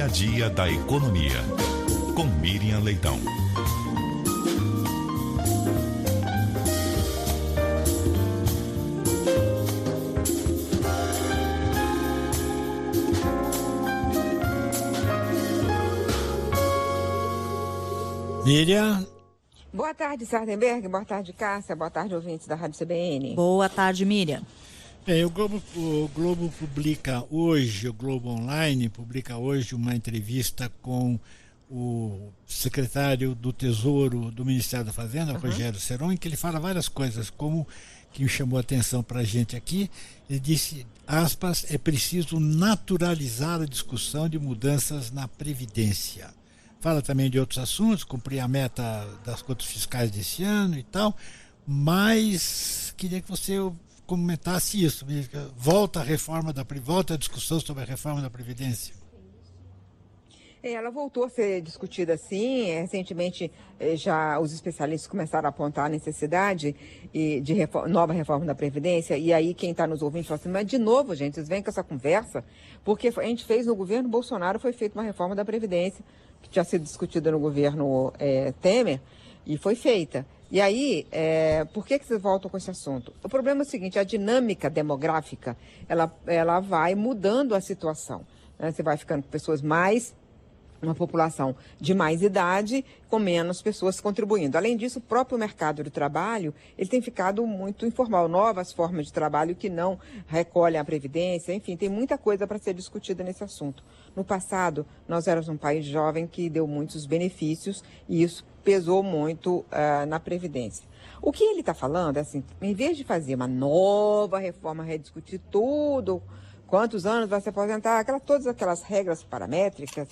a dia da economia. Com Miriam Leitão. Miriam. Boa tarde, Sardenberg. Boa tarde, Cássia. Boa tarde, ouvintes da Rádio CBN. Boa tarde, Miriam. Bem, o Globo publica hoje, o Globo Online publica hoje uma entrevista com o secretário do Tesouro do Ministério da Fazenda, Rogério Seron, em que ele fala várias coisas, como que chamou a atenção para a gente aqui. Ele disse, aspas, é preciso naturalizar a discussão de mudanças na Previdência. Fala também de outros assuntos, cumprir a meta das contas fiscais desse ano e tal, mas queria que você comentasse isso. Volta a discussão sobre a reforma da Previdência. Ela voltou a ser discutida, sim. Recentemente, já os especialistas começaram a apontar a necessidade de nova reforma da Previdência. E aí, quem está nos ouvindo fala assim, mas de novo, gente, vocês vêm com essa conversa? Porque a gente fez no governo Bolsonaro, foi feita uma reforma da Previdência, que tinha sido discutida no governo Temer, e foi feita. E aí, por que vocês voltam com esse assunto? O problema é o seguinte, a dinâmica demográfica, ela vai mudando a situação, né? Você vai ficando com pessoas uma população de mais idade, com menos pessoas contribuindo. Além disso, o próprio mercado de trabalho, ele tem ficado muito informal, novas formas de trabalho que não recolhem a previdência, enfim, tem muita coisa para ser discutida nesse assunto. No passado, nós éramos um país jovem que deu muitos benefícios e isso pesou muito na previdência. O que ele está falando é assim, em vez de fazer uma nova reforma, rediscutir tudo, quantos anos vai se aposentar, todas aquelas regras paramétricas,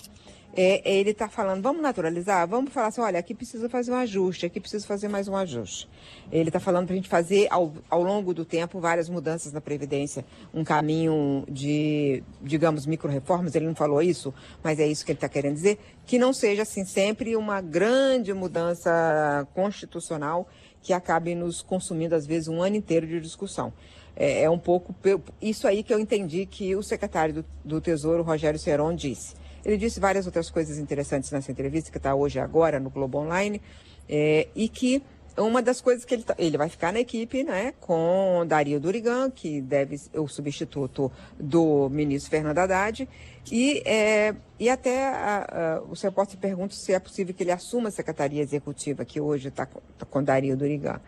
ele está falando, vamos naturalizar, vamos falar assim, olha, aqui precisa fazer um ajuste, aqui precisa fazer mais um ajuste. Ele está falando para a gente fazer, ao longo do tempo, várias mudanças na Previdência, um caminho de, digamos, micro-reformas, ele não falou isso, mas é isso que ele está querendo dizer, que não seja, assim, sempre uma grande mudança constitucional que acabe nos consumindo, às vezes, um ano inteiro de discussão. É um pouco isso aí que eu entendi que o secretário do Tesouro, Rogério Seron, disse. Ele disse várias outras coisas interessantes nessa entrevista, que está hoje e agora no Globo Online, e que uma das coisas que ele vai ficar na equipe, né, com Dario Durigan, que deve ser o substituto do ministro Fernando Haddad, e até o repórter pergunta se é possível que ele assuma a secretaria executiva, que hoje está com Dario Durigan.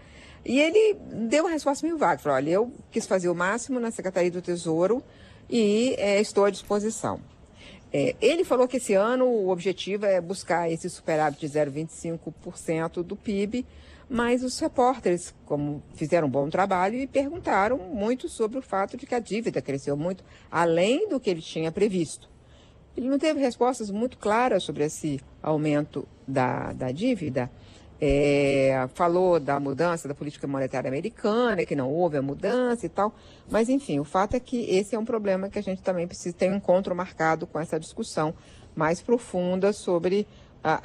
E ele deu uma resposta meio vaga, falou, olha, eu quis fazer o máximo na Secretaria do Tesouro e estou à disposição. Ele falou que esse ano o objetivo é buscar esse superávit de 0,25% do PIB, mas os repórteres, como fizeram um bom trabalho, e perguntaram muito sobre o fato de que a dívida cresceu muito, além do que ele tinha previsto. Ele não teve respostas muito claras sobre esse aumento da dívida. Falou da mudança da política monetária americana, que não houve a mudança e tal, mas enfim, o fato é que esse é um problema que a gente também precisa ter um encontro marcado com essa discussão mais profunda sobre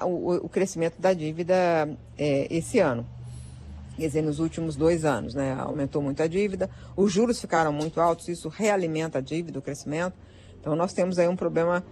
o crescimento da dívida esse ano. Quer dizer, nos últimos 2 anos, né, aumentou muito a dívida, os juros ficaram muito altos, isso realimenta a dívida, o crescimento, então nós temos aí um problema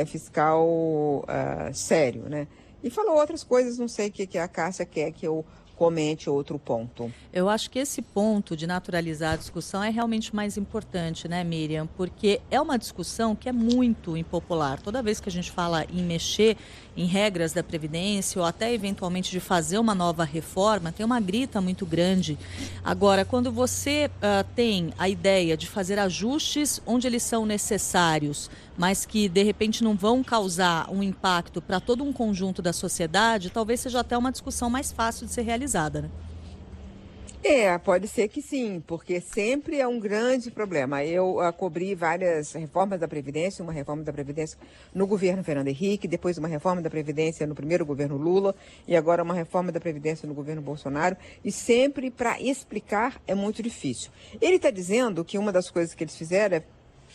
fiscal sério, né? E falou outras coisas, não sei o que a Cássia quer que eu comente outro ponto. Eu acho que esse ponto de naturalizar a discussão é realmente mais importante, né, Miriam? Porque é uma discussão que é muito impopular. Toda vez que a gente fala em mexer em regras da Previdência ou até eventualmente de fazer uma nova reforma, tem uma grita muito grande. Agora, quando você tem a ideia de fazer ajustes onde eles são necessários, mas que de repente não vão causar um impacto para todo um conjunto da sociedade, talvez seja até uma discussão mais fácil de ser realizada, né? Pode ser que sim, porque sempre é um grande problema. Eu cobri várias reformas da Previdência, uma reforma da Previdência no governo Fernando Henrique, depois uma reforma da Previdência no primeiro governo Lula e agora uma reforma da Previdência no governo Bolsonaro, e sempre para explicar é muito difícil. Ele está dizendo que uma das coisas que eles fizeram é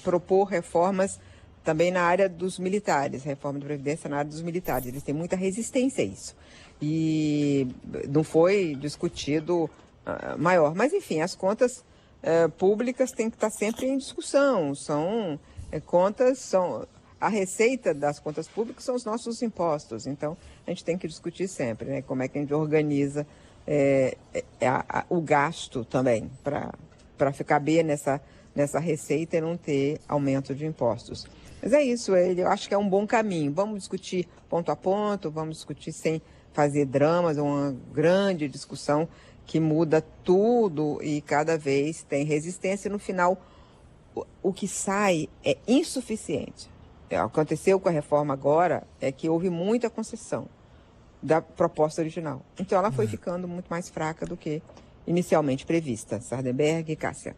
propor reformas também na área dos militares, reforma da Previdência na área dos militares. Eles têm muita resistência a isso. E não foi discutido maior. Mas, enfim, as contas públicas têm que estar sempre em discussão. a receita das contas públicas são os nossos impostos. Então, a gente tem que discutir sempre, né, como é que a gente organiza o gasto também, para ficar bem nessa receita e não ter aumento de impostos. Mas é isso, eu acho que é um bom caminho. Vamos discutir ponto a ponto, vamos discutir sem fazer dramas, uma grande discussão que muda tudo e cada vez tem resistência. No final, o que sai é insuficiente. O que aconteceu com a reforma agora é que houve muita concessão da proposta original. Então ela foi ficando muito mais fraca do que inicialmente prevista. Sardenberg e Cássia.